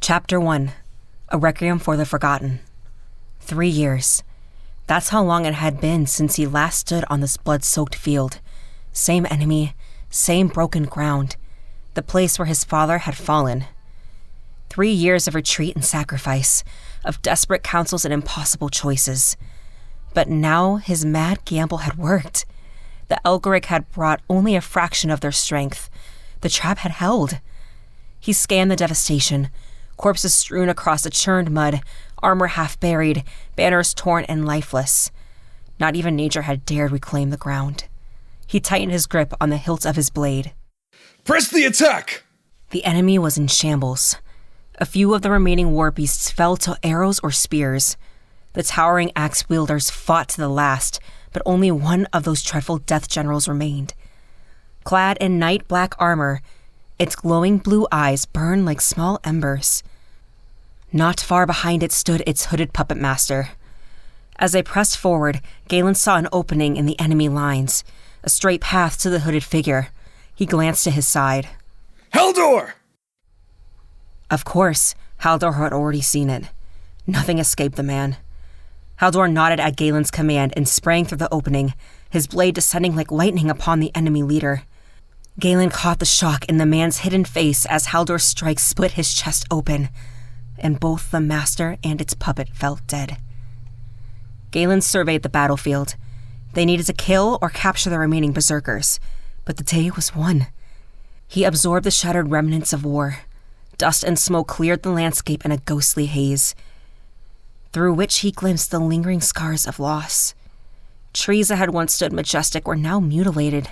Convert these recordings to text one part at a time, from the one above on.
Chapter 1. A Requiem for the Forgotten. 3 years. That's how long it had been since he last stood on this blood-soaked field. Same enemy, same broken ground. The place where his father had fallen. 3 years of retreat and sacrifice, of desperate counsels and impossible choices. But now his mad gamble had worked. The Elgaric had brought only a fraction of their strength. The trap had held. He scanned the devastation. Corpses strewn across the churned mud, armor half buried, banners torn and lifeless. Not even nature had dared reclaim the ground. He tightened his grip on the hilt of his blade. Press the attack! The enemy was in shambles. A few of the remaining war beasts fell to arrows or spears. The towering axe wielders fought to the last, but only one of those dreadful death generals remained. Clad in night black armor, its glowing blue eyes burned like small embers. Not far behind it stood its hooded puppet master. As they pressed forward, Ghalen saw an opening in the enemy lines, a straight path to the hooded figure. He glanced to his side. Haldor! Of course, Haldor had already seen it. Nothing escaped the man. Haldor nodded at Galen's command and sprang through the opening, his blade descending like lightning upon the enemy leader. Ghalen caught the shock in the man's hidden face as Haldor's strike split his chest open, and both the master and its puppet fell dead. Ghalen surveyed the battlefield. They needed to kill or capture the remaining berserkers, but the day was won. He absorbed the shattered remnants of war. Dust and smoke cleared the landscape in a ghostly haze, through which he glimpsed the lingering scars of loss. Trees that had once stood majestic were now mutilated,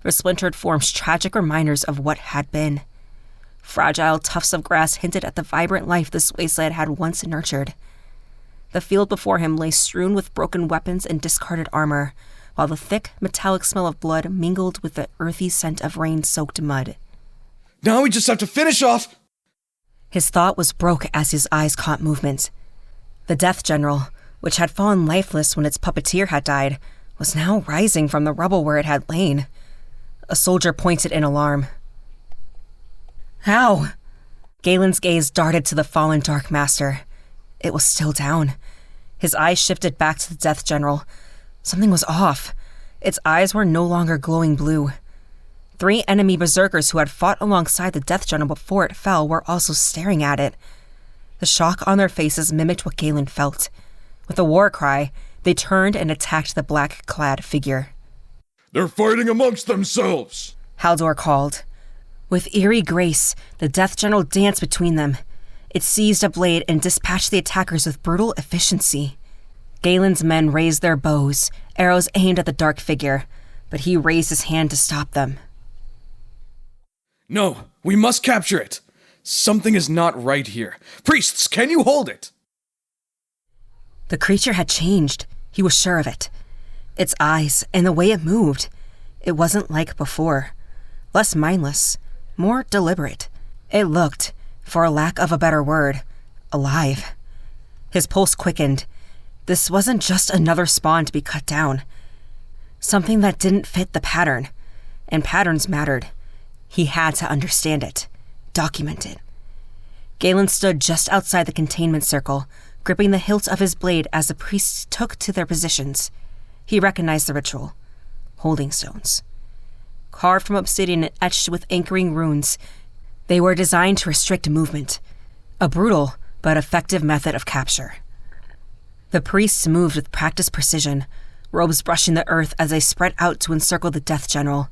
their splintered forms tragic reminders of what had been. Fragile tufts of grass hinted at the vibrant life this wasteland had once nurtured. The field before him lay strewn with broken weapons and discarded armor, while the thick, metallic smell of blood mingled with the earthy scent of rain-soaked mud. Now we just have to finish off... His thought was broke as his eyes caught movement. The Death General, which had fallen lifeless when its puppeteer had died, was now rising from the rubble where it had lain. A soldier pointed in alarm. How? Galen's gaze darted to the fallen Dark Master. It was still down. His eyes shifted back to the Death General. Something was off. Its eyes were no longer glowing blue. 3 enemy berserkers who had fought alongside the Death General before it fell were also staring at it. The shock on their faces mimicked what Ghalen felt. With a war cry, they turned and attacked the black-clad figure. They're fighting amongst themselves, Haldor called. With eerie grace, the Death General danced between them. It seized a blade and dispatched the attackers with brutal efficiency. Galen's men raised their bows, arrows aimed at the dark figure, but he raised his hand to stop them. No, we must capture it. Something is not right here. Priests, can you hold it? The creature had changed. He was sure of it. Its eyes and the way it moved. It wasn't like before. Less mindless, more deliberate. It looked, for a lack of a better word, alive. His pulse quickened. This wasn't just another spawn to be cut down. Something that didn't fit the pattern. And patterns mattered. He had to understand it. Document it. Ghalen stood just outside the containment circle, gripping the hilt of his blade as the priests took to their positions. He recognized the ritual. Holding stones. Carved from obsidian and etched with anchoring runes, they were designed to restrict movement. A brutal but effective method of capture. The priests moved with practiced precision, robes brushing the earth as they spread out to encircle the Death General.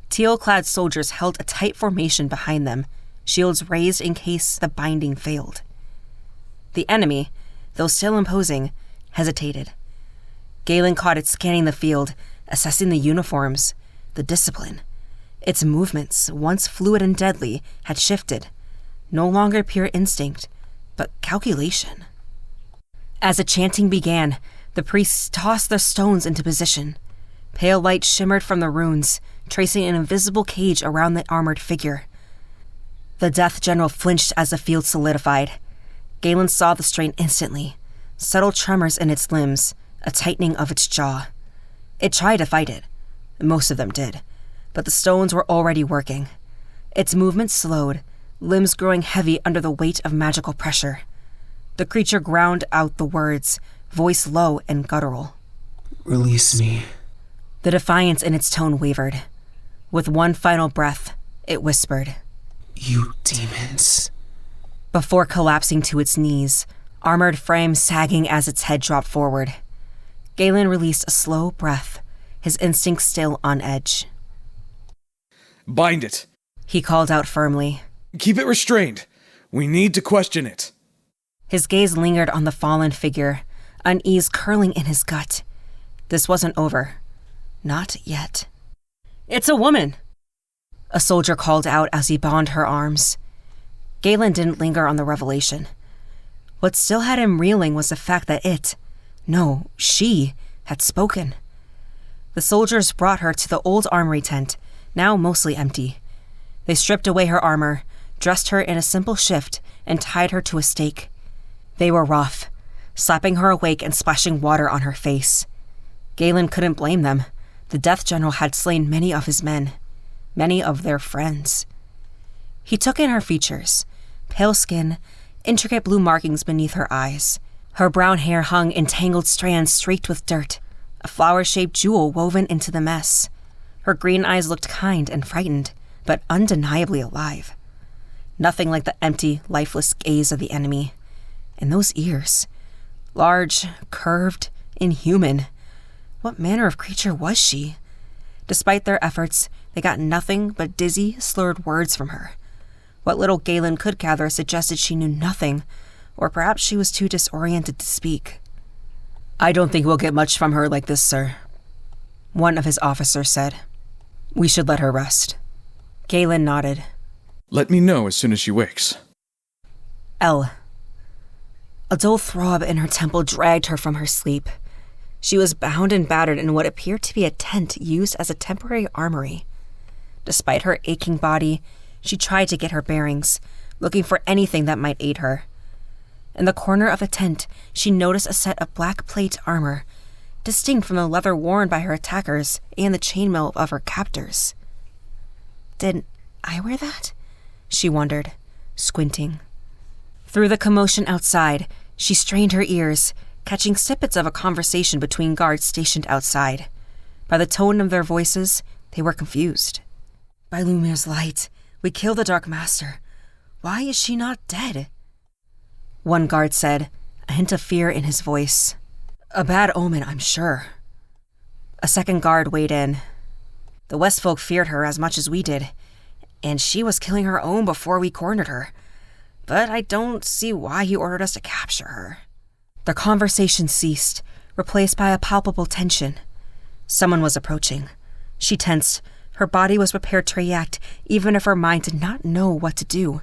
Teal-clad soldiers held a tight formation behind them, shields raised in case the binding failed. The enemy, though still imposing, hesitated. Ghalen caught it scanning the field, assessing the uniforms, the discipline. Its movements, once fluid and deadly, had shifted. No longer pure instinct, but calculation. As the chanting began, the priests tossed their stones into position. Pale light shimmered from the runes, tracing an invisible cage around the armored figure. The Death General flinched as the field solidified. Ghalen saw the strain instantly. Subtle tremors in its limbs, a tightening of its jaw. It tried to fight it. Most of them did. But the stones were already working. Its movement slowed, limbs growing heavy under the weight of magical pressure. The creature ground out the words, voice low and guttural. Release me. The defiance in its tone wavered. With one final breath, it whispered, You demons. before collapsing to its knees, armored frame sagging as its head dropped forward. Ghalen released a slow breath, his instincts still on edge. Bind it. He called out firmly. Keep it restrained. We need to question it. His gaze lingered on the fallen figure, unease curling in his gut. This wasn't over. Not yet. It's a woman! A soldier called out as he bound her arms. Ghalen didn't linger on the revelation. What still had him reeling was the fact that she, had spoken. The soldiers brought her to the old armory tent, now mostly empty. They stripped away her armor, dressed her in a simple shift, and tied her to a stake. They were rough, slapping her awake and splashing water on her face. Ghalen couldn't blame them. The Death General had slain many of his men, many of their friends. He took in her features, pale skin, intricate blue markings beneath her eyes. Her brown hair hung in tangled strands streaked with dirt, a flower-shaped jewel woven into the mess. Her green eyes looked kind and frightened, but undeniably alive. Nothing like the empty, lifeless gaze of the enemy. And those ears, large, curved, inhuman. What manner of creature was she? Despite their efforts, they got nothing but dizzy, slurred words from her. What little Ghalen could gather suggested she knew nothing, or perhaps she was too disoriented to speak. I don't think we'll get much from her like this, sir, one of his officers said. We should let her rest. Ghalen nodded. Let me know as soon as she wakes. A dull throb in her temple dragged her from her sleep. She was bound and battered in what appeared to be a tent used as a temporary armory. Despite her aching body, she tried to get her bearings, looking for anything that might aid her. In the corner of the tent, she noticed a set of black plate armor, distinct from the leather worn by her attackers and the chainmail of her captors. Did I wear that? She wondered, squinting. Through the commotion outside, she strained her ears, catching snippets of a conversation between guards stationed outside. By the tone of their voices, they were confused. By Lumire's light, we killed the Dark Master. Why is she not dead? One guard said, a hint of fear in his voice. A bad omen, I'm sure. A second guard weighed in. The Westfolk feared her as much as we did, and she was killing her own before we cornered her. But I don't see why he ordered us to capture her. The conversation ceased, replaced by a palpable tension. Someone was approaching. She tensed. Her body was prepared to react, even if her mind did not know what to do.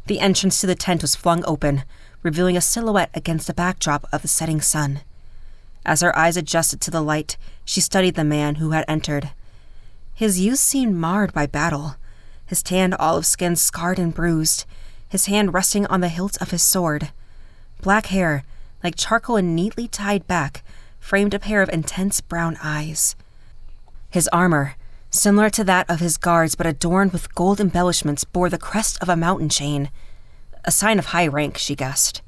The entrance to the tent was flung open, revealing a silhouette against the backdrop of the setting sun. As her eyes adjusted to the light, she studied the man who had entered. His youth seemed marred by battle, his tanned olive skin scarred and bruised, his hand resting on the hilt of his sword. Black hair, like charcoal and neatly tied back, framed a pair of intense brown eyes. His armor, similar to that of his guards but adorned with gold embellishments, bore the crest of a mountain chain, a sign of high rank, she guessed.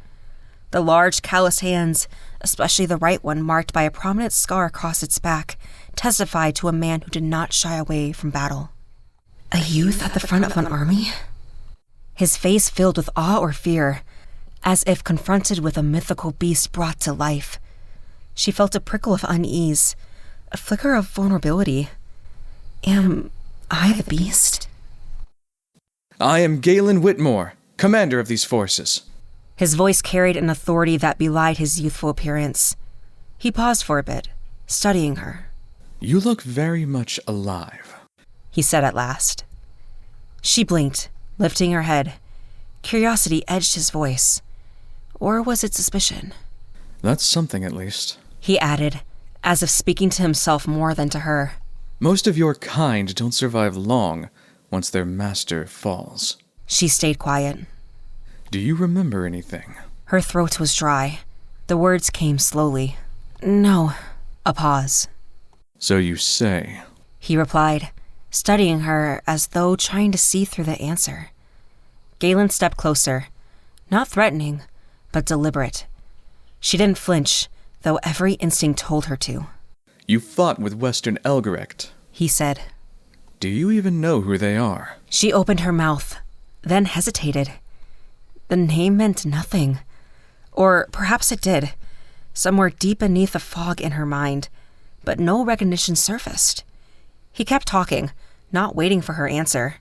The large, calloused hands, especially the right one marked by a prominent scar across its back, testified to a man who did not shy away from battle. A youth at the front of an army? His face filled with awe or fear, as if confronted with a mythical beast brought to life. She felt a prickle of unease, a flicker of vulnerability. Am I the beast? I am Ghalen Whitmore, commander of these forces. His voice carried an authority that belied his youthful appearance. He paused for a bit, studying her. You look very much alive, he said at last. She blinked, lifting her head. Curiosity edged his voice. Or was it suspicion? That's something at least, he added, as if speaking to himself more than to her. Most of your kind don't survive long once their master falls. She stayed quiet. Do you remember anything? Her throat was dry. The words came slowly. No. A pause. So you say, he replied, studying her as though trying to see through the answer. Ghalen stepped closer. Not threatening, but deliberate. She didn't flinch, though every instinct told her to. You fought with Western Elgarect, he said. Do you even know who they are? She opened her mouth, then hesitated. The name meant nothing. Or perhaps it did, somewhere deep beneath the fog in her mind, but no recognition surfaced. He kept talking, not waiting for her answer.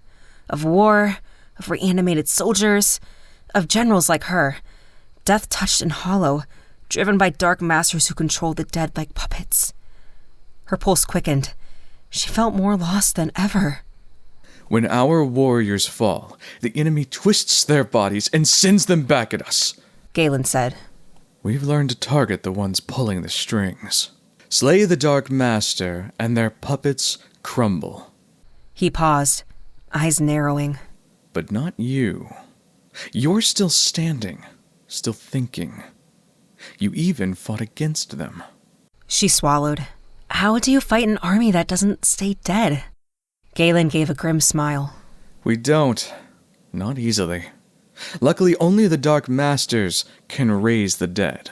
Of war, of reanimated soldiers, of generals like her, death-touched and hollow, driven by dark masters who controlled the dead like puppets. Her pulse quickened. She felt more lost than ever. When our warriors fall, the enemy twists their bodies and sends them back at us, Ghalen said. We've learned to target the ones pulling the strings. Slay the Dark Master, and their puppets crumble. He paused, eyes narrowing. But not you. You're still standing, still thinking. You even fought against them. She swallowed. How do you fight an army that doesn't stay dead? Ghalen gave a grim smile. We don't. Not easily. Luckily, only the Dark Masters can raise the dead,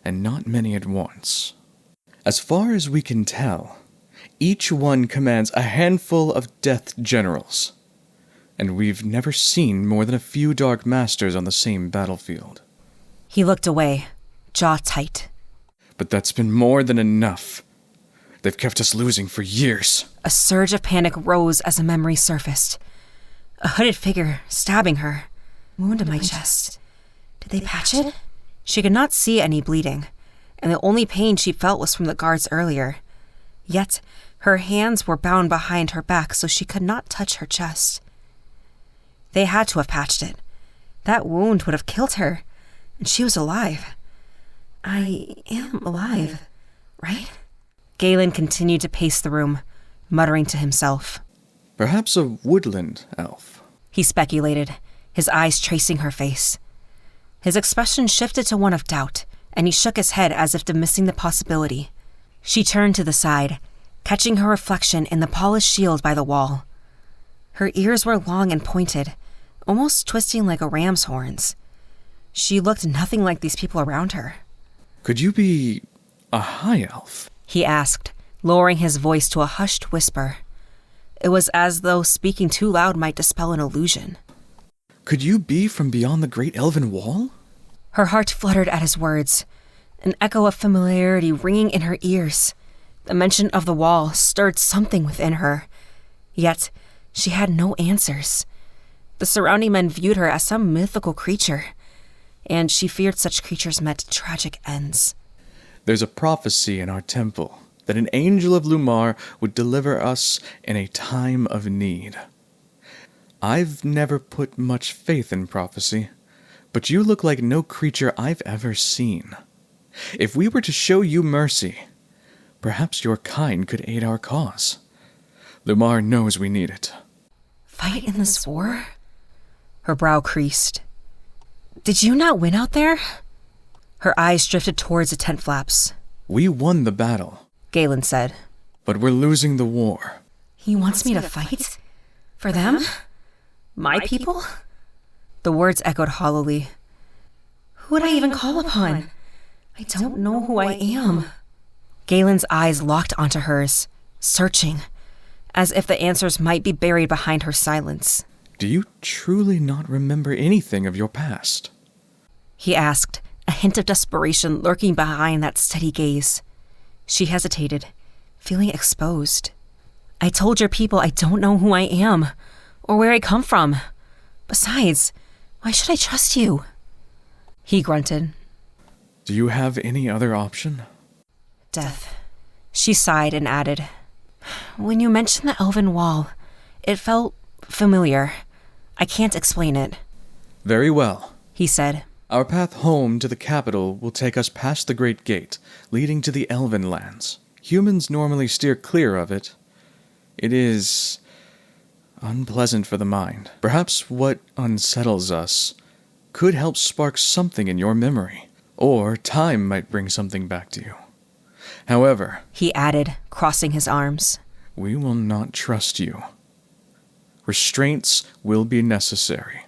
and not many at once. As far as we can tell, each one commands a handful of death generals, and we've never seen more than a few Dark Masters on the same battlefield. He looked away, jaw tight. But that's been more than enough. They've kept us losing for years. A surge of panic rose as a memory surfaced. A hooded figure stabbing her. Wound in my chest. Did they patch it? She could not see any bleeding, and the only pain she felt was from the guards earlier. Yet, her hands were bound behind her back so she could not touch her chest. They had to have patched it. That wound would have killed her, and she was alive. I am alive, right? Ghalen continued to pace the room, muttering to himself. Perhaps a woodland elf, he speculated, his eyes tracing her face. His expression shifted to one of doubt, and he shook his head as if dismissing the possibility. She turned to the side, catching her reflection in the polished shield by the wall. Her ears were long and pointed, almost twisting like a ram's horns. She looked nothing like these people around her. Could you be a high elf? He asked, lowering his voice to a hushed whisper. It was as though speaking too loud might dispel an illusion. Could you be from beyond the great elven wall? Her heart fluttered at his words, an echo of familiarity ringing in her ears. The mention of the wall stirred something within her. Yet, she had no answers. The surrounding men viewed her as some mythical creature, and she feared such creatures met tragic ends. There's a prophecy in our temple that an angel of Lumar would deliver us in a time of need. I've never put much faith in prophecy, but you look like no creature I've ever seen. If we were to show you mercy, perhaps your kind could aid our cause. Lumar knows we need it. Fight in this war? Her brow creased. Did you not win out there? Her eyes drifted towards the tent flaps. We won the battle, Ghalen said. But we're losing the war. He wants me to fight? For them? My people? The words echoed hollowly. Who would I even call upon? I don't know who I am. Galen's eyes locked onto hers, searching, as if the answers might be buried behind her silence. Do you truly not remember anything of your past? He asked, a hint of desperation lurking behind that steady gaze. She hesitated, feeling exposed. I told your people I don't know who I am, or where I come from. Besides, why should I trust you? He grunted. Do you have any other option? Death. She sighed and added, when you mentioned the elven wall, it felt familiar. I can't explain it. Very well, he said. Our path home to the capital will take us past the Great Gate, leading to the Elven lands. Humans normally steer clear of it. It is unpleasant for the mind. Perhaps what unsettles us could help spark something in your memory, or time might bring something back to you. However, he added, crossing his arms, we will not trust you. Restraints will be necessary.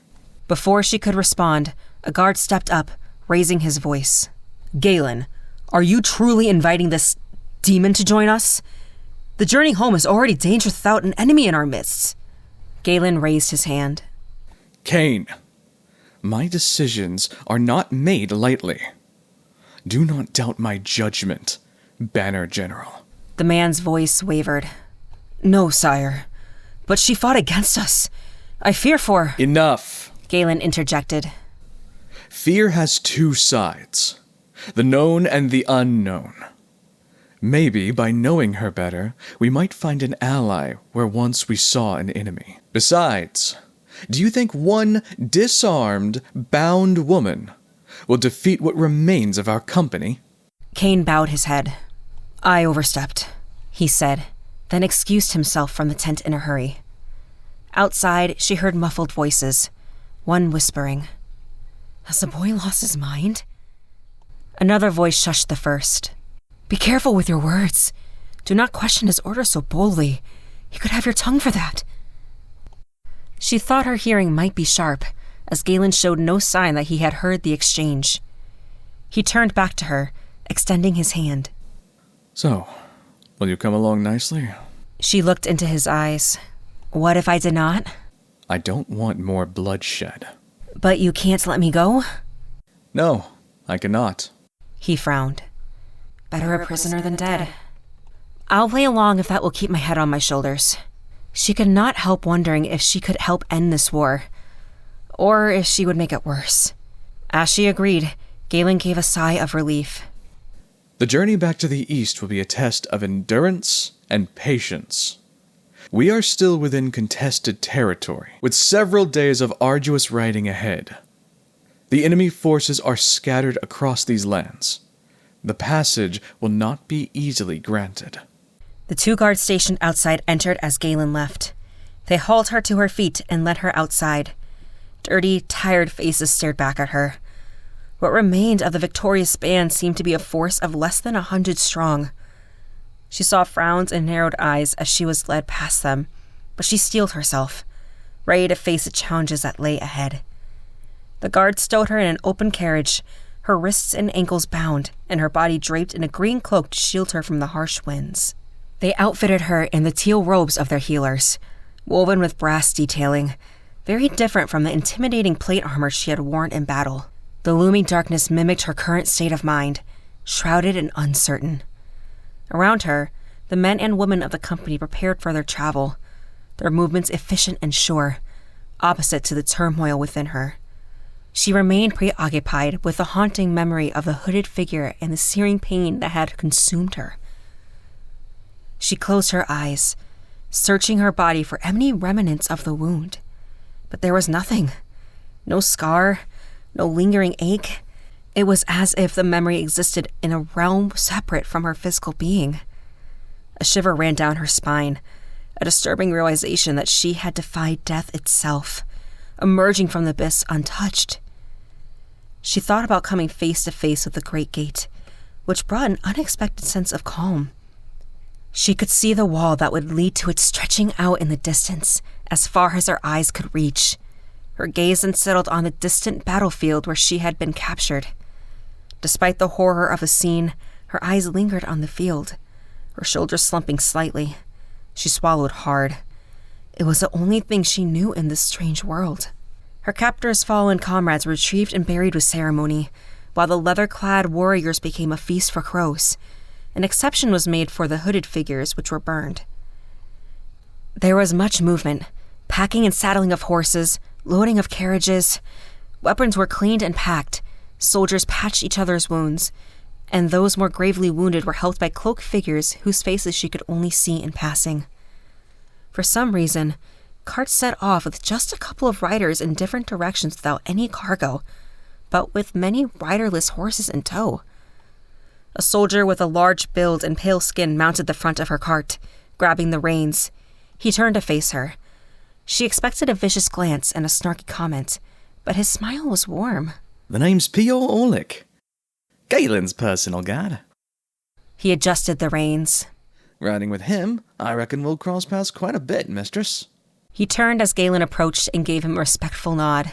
Before she could respond, a guard stepped up, raising his voice. "Ghalen, are you truly inviting this demon to join us? The journey home is already dangerous without an enemy in our midst." Ghalen raised his hand. Cain, my decisions are not made lightly. Do not doubt my judgment, Banner General. The man's voice wavered. "No, sire. But she fought against us. I fear for—" Enough! Ghalen interjected. Fear has two sides, the known and the unknown. Maybe by knowing her better, we might find an ally where once we saw an enemy. Besides, do you think one disarmed, bound woman will defeat what remains of our company? Cain bowed his head. "I overstepped," he said, then excused himself from the tent in a hurry. Outside, she heard muffled voices, one whispering, "Has the boy lost his mind?" Another voice shushed the first. "Be careful with your words. Do not question his orders so boldly. He could have your tongue for that." She thought her hearing might be sharp, as Ghalen showed no sign that he had heard the exchange. He turned back to her, extending his hand. So, will you come along nicely? She looked into his eyes. "What if I did not?" I don't want more bloodshed. "But you can't let me go?" No, I cannot. He frowned. "Better a prisoner than dead." "I'll play along if that will keep my head on my shoulders." She could not help wondering if she could help end this war, or if she would make it worse. As she agreed, Ghalen gave a sigh of relief. The journey back to the east will be a test of endurance and patience. We are still within contested territory, with several days of arduous riding ahead. The enemy forces are scattered across these lands. The passage will not be easily granted. The two guards stationed outside entered as Ghalen left. They hauled her to her feet and led her outside. Dirty, tired faces stared back at her. What remained of the victorious band seemed to be a force of less than 100 strong. She saw frowns and narrowed eyes as she was led past them, but she steeled herself, ready to face the challenges that lay ahead. The guards stowed her in an open carriage, her wrists and ankles bound, and her body draped in a green cloak to shield her from the harsh winds. They outfitted her in the teal robes of their healers, woven with brass detailing, very different from the intimidating plate armor she had worn in battle. The looming darkness mimicked her current state of mind, shrouded and uncertain. Around her, the men and women of the company prepared for their travel, their movements efficient and sure, opposite to the turmoil within her. She remained preoccupied with the haunting memory of the hooded figure and the searing pain that had consumed her. She closed her eyes, searching her body for any remnants of the wound. But there was nothing. No scar, no lingering ache. It was as if the memory existed in a realm separate from her physical being. A shiver ran down her spine, a disturbing realization that she had defied death itself, emerging from the abyss untouched. She thought about coming face to face with the great gate, which brought an unexpected sense of calm. She could see the wall that would lead to it stretching out in the distance, as far as her eyes could reach. Her gaze then settled on the distant battlefield where she had been captured. Despite the horror of the scene, her eyes lingered on the field, her shoulders slumping slightly. She swallowed hard. It was the only thing she knew in this strange world. Her captor's fallen comrades were retrieved and buried with ceremony, while the leather-clad warriors became a feast for crows. An exception was made for the hooded figures, which were burned. There was much movement, packing and saddling of horses, loading of carriages. Weapons were cleaned and packed. Soldiers patched each other's wounds, and those more gravely wounded were helped by cloaked figures whose faces she could only see in passing. For some reason, carts set off with just a couple of riders in different directions without any cargo, but with many riderless horses in tow. A soldier with a large build and pale skin mounted the front of her cart, grabbing the reins. He turned to face her. She expected a vicious glance and a snarky comment, but his smile was warm. The name's P.O. Orlick, Galen's personal guard. He adjusted the reins. Riding with him, I reckon we'll cross paths quite a bit, mistress. He turned as Ghalen approached and gave him a respectful nod.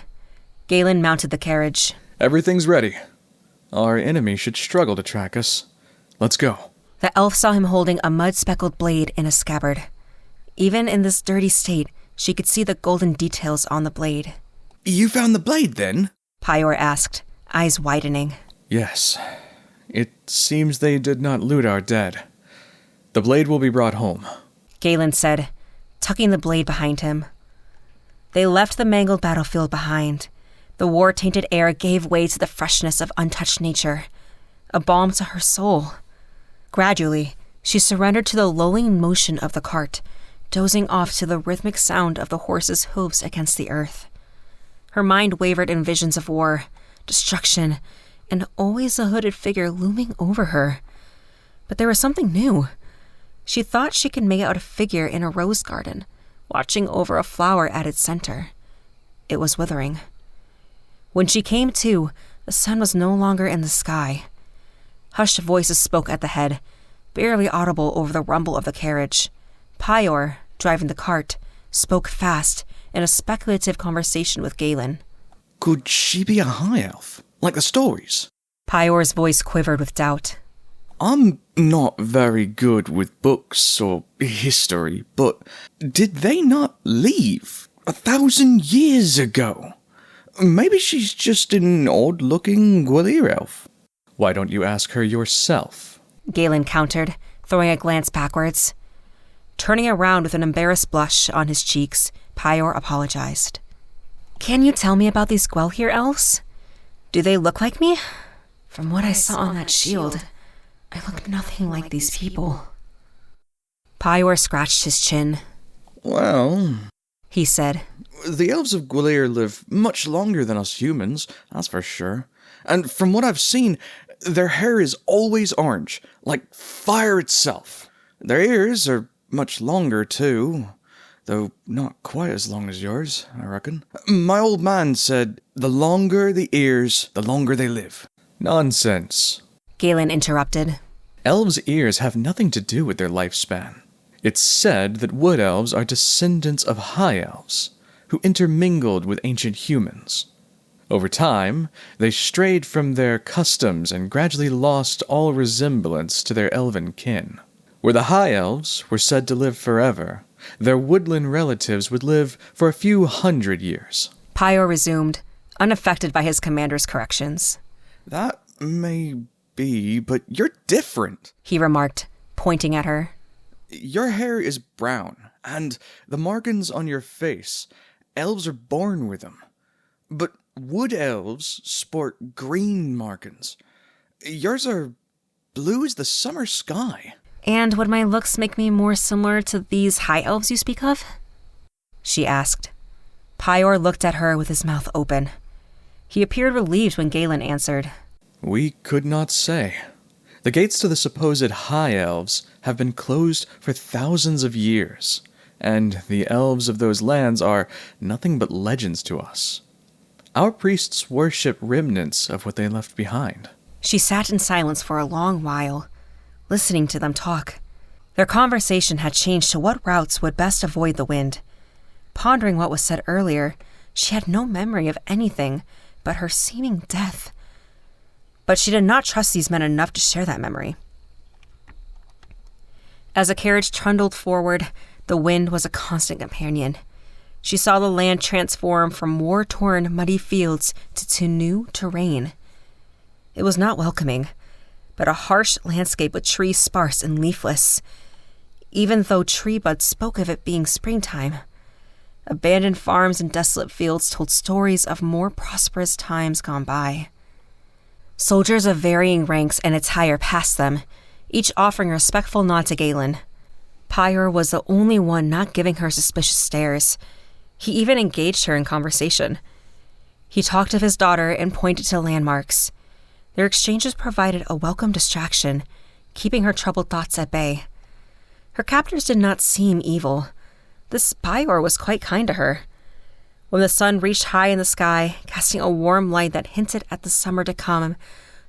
Ghalen mounted the carriage. Everything's ready. Our enemy should struggle to track us. Let's go. The elf saw him holding a mud-speckled blade in a scabbard. Even in this dirty state, she could see the golden details on the blade. You found the blade, then? Pyor asked, eyes widening. Yes. It seems they did not loot our dead. The blade will be brought home, Ghalen said, tucking the blade behind him. They left the mangled battlefield behind. The war-tainted air gave way to the freshness of untouched nature, a balm to her soul. Gradually, she surrendered to the lulling motion of the cart, dozing off to the rhythmic sound of the horse's hooves against the earth. Her mind wavered in visions of war, destruction, and always a hooded figure looming over her. But there was something new. She thought she could make out a figure in a rose garden, watching over a flower at its center. It was withering. When she came to, the sun was no longer in the sky. Hushed voices spoke at the head, barely audible over the rumble of the carriage. Pyor, driving the cart, spoke fast in a speculative conversation with Ghalen. Could she be a high elf, like the stories? Pyor's voice quivered with doubt. I'm not very good with books or history, but did they not leave 1,000 years ago? Maybe she's just an odd-looking Gwalior elf. Why don't you ask her yourself? Ghalen countered, throwing a glance backwards. Turning around with an embarrassed blush on his cheeks, Pyor apologized. Can you tell me about these Gwalior elves? Do they look like me? From what I saw on that shield, I look nothing like these people. Pyor scratched his chin. Well, he said, the elves of Gwalior live much longer than us humans, that's for sure. And from what I've seen, their hair is always orange, like fire itself. Their ears are much longer, too, though not quite as long as yours, I reckon. My old man said, the longer the ears, the longer they live. Nonsense, Ghalen interrupted. Elves' ears have nothing to do with their lifespan. It's said that wood elves are descendants of high elves, who intermingled with ancient humans. Over time, they strayed from their customs and gradually lost all resemblance to their elven kin. Where the high elves were said to live forever, their woodland relatives would live for a few hundred years. Pyor resumed, unaffected by his commander's corrections. That may be, but you're different, he remarked, pointing at her. Your hair is brown, and the markings on your face, elves are born with them. But wood elves sport green markings. Yours are blue as the summer sky. And would my looks make me more similar to these high elves you speak of? She asked. Pyor looked at her with his mouth open. He appeared relieved when Ghalen answered. We could not say. The gates to the supposed high elves have been closed for thousands of years, and the elves of those lands are nothing but legends to us. Our priests worship remnants of what they left behind. She sat in silence for a long while, listening to them talk. Their conversation had changed to what routes would best avoid the wind. Pondering what was said earlier, she had no memory of anything but her seeming death. But she did not trust these men enough to share that memory. As the carriage trundled forward, the wind was a constant companion. She saw the land transform from war-torn, muddy fields to new terrain. It was not welcoming, but a harsh landscape with trees sparse and leafless, even though tree buds spoke of it being springtime. Abandoned farms and desolate fields told stories of more prosperous times gone by. Soldiers of varying ranks and attire passed them, each offering a respectful nod to Ghalen. Pyor was the only one not giving her suspicious stares. He even engaged her in conversation. He talked of his daughter and pointed to landmarks. Their exchanges provided a welcome distraction, keeping her troubled thoughts at bay. Her captors did not seem evil. This Pyor was quite kind to her. When the sun reached high in the sky, casting a warm light that hinted at the summer to come,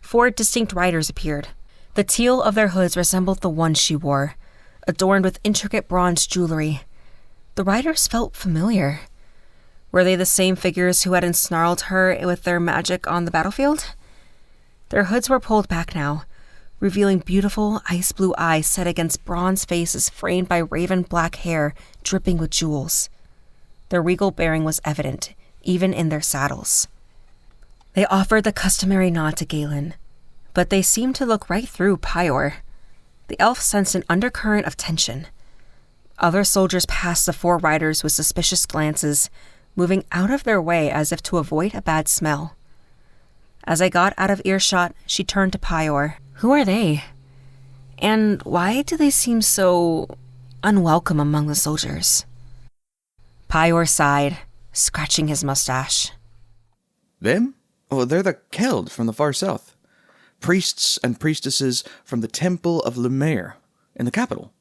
4 distinct riders appeared. The teal of their hoods resembled the one she wore, adorned with intricate bronze jewelry. The riders felt familiar. Were they the same figures who had ensnarled her with their magic on the battlefield? Their hoods were pulled back now, revealing beautiful ice blue eyes set against bronze faces framed by raven black hair dripping with jewels. Their regal bearing was evident, even in their saddles. They offered the customary nod to Ghalen, but they seemed to look right through Pior. The elf sensed an undercurrent of tension. Other soldiers passed the four riders with suspicious glances, moving out of their way as if to avoid a bad smell. As I got out of earshot, she turned to Pior. Who are they? And why do they seem so unwelcome among the soldiers? Pior sighed, scratching his mustache. Them? Oh, they're the Keld from the far south. Priests and priestesses from the Temple of Lumiere in the capital.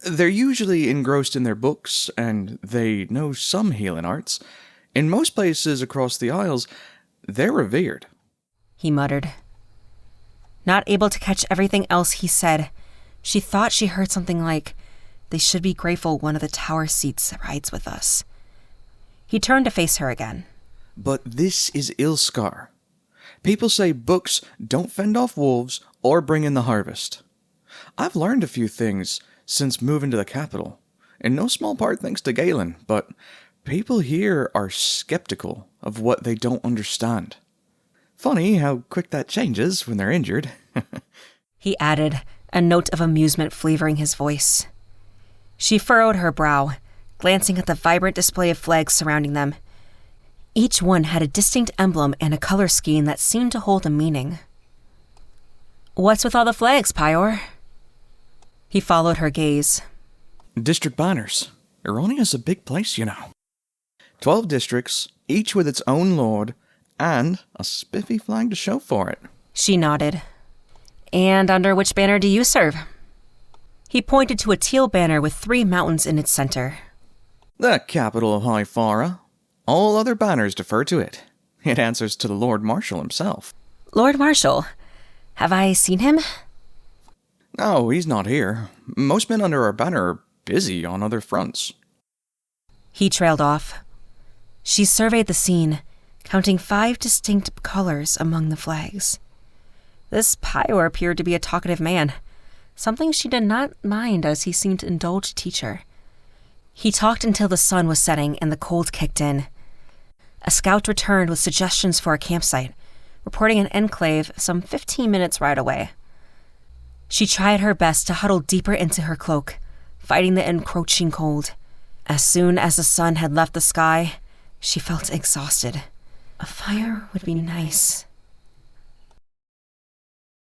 They're usually engrossed in their books, and they know some healing arts. In most places across the Isles, they're revered. He muttered. Not able to catch everything else he said, she thought she heard something like, "They should be grateful one of the tower seats rides with us." He turned to face her again. But this is Ilskar. People say books don't fend off wolves or bring in the harvest. I've learned a few things since moving to the capital, in no small part thanks to Ghalen, but people here are skeptical of what they don't understand. Funny how quick that changes when they're injured. He added, a note of amusement flavoring his voice. She furrowed her brow, glancing at the vibrant display of flags surrounding them. Each one had a distinct emblem and a color scheme that seemed to hold a meaning. What's with all the flags, Pior? He followed her gaze. District banners. Eronia's a big place, you know. 12 districts, each with its own lord, and a spiffy flag to show for it. She nodded. And under which banner do you serve? He pointed to a teal banner with 3 mountains in its center. The capital of High Fara. All other banners defer to it. It answers to the Lord Marshal himself. Lord Marshal? Have I seen him? No, he's not here. Most men under our banner are busy on other fronts. He trailed off. She surveyed the scene, counting 5 distinct colors among the flags. This Pior appeared to be a talkative man, something she did not mind as he seemed to indulge teach her. He talked until the sun was setting and the cold kicked in. A scout returned with suggestions for a campsite, reporting an enclave some 15 minutes ride away. She tried her best to huddle deeper into her cloak, fighting the encroaching cold. As soon as the sun had left the sky, she felt exhausted. A fire would be nice.